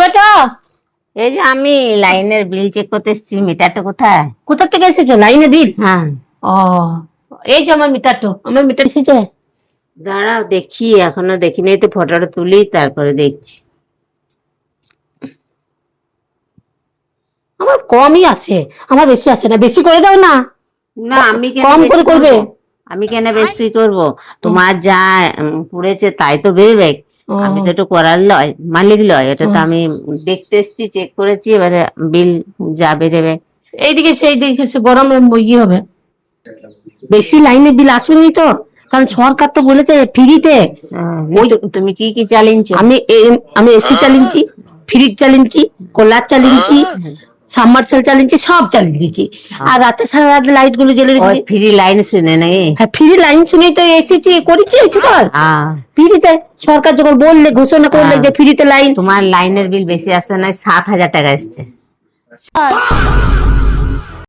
বেটা, এই যে আমি লাইনের বিল চেক করতে এসেছি, মিটারটা কোথায়? কোথা থেকে এসেছো? লাইনে বিল? হ্যাঁ, ও, এই যে আমার মিটার, আমার মিটার এসেছে। দাঁড়াও দেখি, এখনো দেখিনি, তো ফটোটা তুলি তারপরে দেখছি। আমার কমই আছে, আমার বেশি আছে না, বেশি করে দাও না। না আমি কেন কম করে বেশি করবে? করবো? আমি কেন বেশি করব? তোমার যা পড়েছে তাই তো বেরোবে। ও, আমি তো একটু করার লয়, মালিক লয়, এটা তো আমি দেখতে এসেছি, চেক করেছি, এবারে বিল যা বেরোবে। এইদিকে সেই দিকে গরমে ইয়ে হবে, বেশি লাইনে বিল আসবেনি তো, কারণ সরকার তো বলেছে ফ্রিতে। ওই তুমি কি কি চালিয়েছো? আমি এসি চালিয়েছি, ফ্রিজ চালিয়েছি, কুলার চালিয়েছি, সাবমার্সেল চালিয়েছি, সব চালিয়ে দিয়েছি। আর রাতে সারা রাত লাইট গুলো জ্বেলে ওই রেখেছি। ফ্রি লাইন শুনে নাকি? হ্যাঁ, ফ্রি লাইন শুনেই তো এসেছি, করেছি এই ছোট ফ্রিতে। সরকার যখন বললে, ঘোষণা করলে যে ফ্রিতে লাইন। তোমার লাইনের বিল বেশি আসে না, 7,000 টাকা এসছে।